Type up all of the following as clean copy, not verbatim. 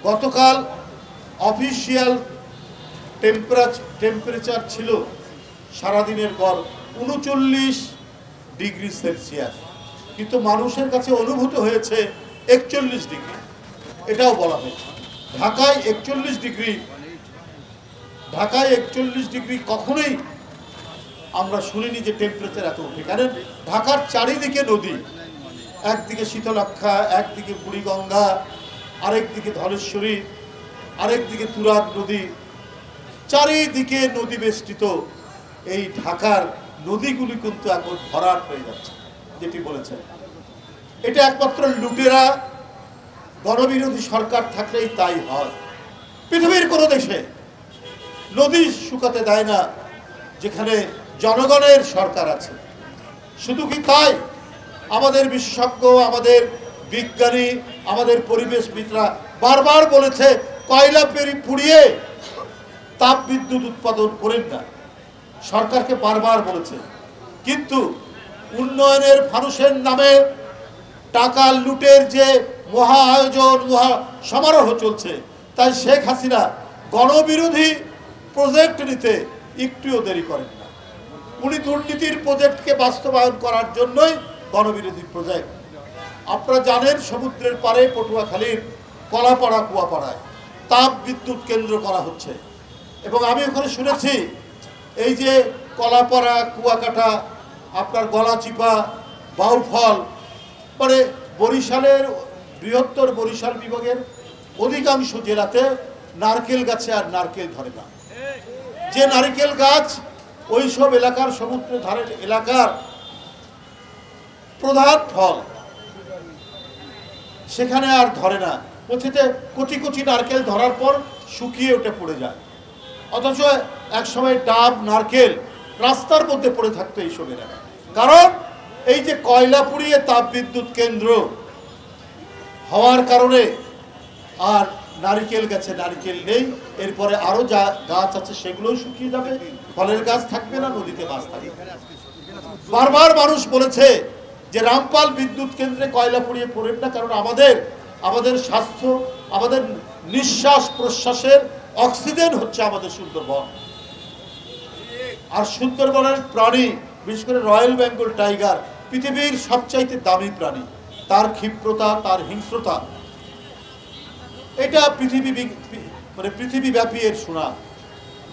গতকাল official temperature ছিল সারাদিনের গড় 39 ডিগ্রি সেলসিয়াস, কিন্তু মানুষের কাছে অনুভূত হয়েছে 41 ডিগ্রি। এটাও বলা হয়েছে ঢাকায় 41 ডিগ্রি কখনোই আমরা শুনিনি যে টেম্পারেচার এত উঠে। কারণ ঢাকার চারিদিকে নদী, একদিকে শীতলক্ষা, একদিকে বুড়িগঙ্গা, আরেকদিকে ধলেশ্বরী, আরেকদিকে তুরাগ নদী, চারিদিকে নদী বেষ্টিত এই ঢাকার নদীগুলি কিন্তু এখন ভরাট হয়ে যাচ্ছে। যেটি বলেছেন এটা একমাত্র লুটেরা গণবিরোধী সরকার থাকলেই তাই হয়। পৃথিবীর কোনো দেশে নদী শুকাতে দেয় না যেখানে জনগণের সরকার আছে। শুধু কি তাই, আমাদের বিশেষজ্ঞ, আমাদের বিজ্ঞানী, আমাদের পরিবেশবিদরা বারবার বলেছে কয়লা পুড়িয়ে তাপ বিদ্যুৎ উৎপাদন করেন না, সরকারকে বারবার বলেছে। কিন্তু উন্নয়নের ফানুসের নামে টাকা লুটের যে মহা আয়োজন, মহা সমারোহ চলছে, তাই শেখ হাসিনা গণবিরোধী প্রজেক্ট নিতে একটুও দেরি করেন না। উনি দুর্নীতির প্রজেক্টকে বাস্তবায়ন করার জন্যই গণবিরোধী প্রজেক্ট। আপনারা জানেন সমুদ্রের পারে পটুয়াখালীর কলাপাড়া কুয়াপাড়ায় তাপ বিদ্যুৎ কেন্দ্র করা হচ্ছে, এবং আমি ওখানে শুনেছি এই যে কলাপাড়া, কুয়াকাটা, আপনার গলাচিপা, বাউফল, মানে বরিশালের বৃহত্তর বরিশাল বিভাগের অধিকাংশ জেলাতে নারকেল গাছে আর নারকেল ধরে না। যে নারকেল গাছ ওইসব এলাকার সমুদ্র ধারের এলাকার প্রধান ফল, সেখানে আর ধরে না। বলছে যে কোটি কোটি নারকেল ধরার পর শুকিয়ে ওঠে পড়ে যায়। অথচ এক সময় ডাব, নারকেল রাস্তার মধ্যে পড়ে থাকতো এইসব এলাকা। কারণ এই যে কয়লা পুড়িয়ে তাপ বিদ্যুৎ কেন্দ্র হওয়ার কারণে আর নারকেল গাছে নারকেল নেই। এরপরে আরো যা গাছ আছে সেগুলোও শুকিয়ে যাবে, ফলের গাছ থাকবে না, নদীতে মাছ থাকবে। বারবার মানুষ বলেছে যে রামপাল বিদ্যুৎ কেন্দ্রে কয়লা পুড়িয়ে পড়েন না, কারণ আমাদের স্বাস্থ্য, আমাদের নিঃশ্বাস প্রশ্বাসের অক্সিজেন হচ্ছে আমাদের সুন্দরবন। আর সুন্দরবনের প্রাণী, বিশেষ করে রয়্যাল বেঙ্গল টাইগার পৃথিবীর সবচাইতে দামি প্রাণী। তার ক্ষিপ্রতা, তার হিংস্রতা, এটা পৃথিবীব্যাপী এর সুনাম।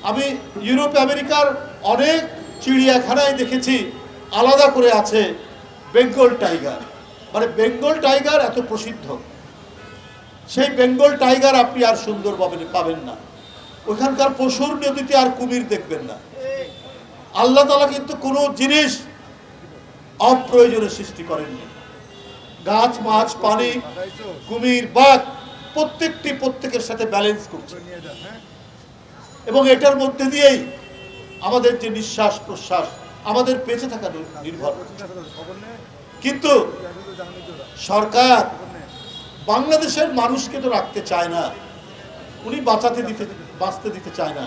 আমি ইউরোপ আমেরিকার অনেক চিড়িয়াখানায় দেখেছি আলাদা করে আছে বেঙ্গল টাইগার। মানে বেঙ্গল টাইগার এত প্রসিদ্ধ, সেই বেঙ্গল টাইগার আপনি আর সুন্দরবনে পাবেন না। ওখানকার পশুর নদীতে আর কুমির দেখবেন না। আল্লাহ তাআলা কিন্তু কোনো জিনিস অপ্রয়োজনে সৃষ্টি করেননি। গাছ, মাছ, পানি, কুমির, বাঘ প্রত্যেকের সাথে ব্যালেন্স করছে, এবং এটার মধ্যে দিয়েই আমাদের যে নিঃশ্বাস প্রশ্বাস, আমাদের বেঁচে থাকা নির্ভর করছে। কিন্তু সরকার বাংলাদেশের মানুষকে তো রাখতে চায় না, উনি বাঁচতে দিতে চায় না।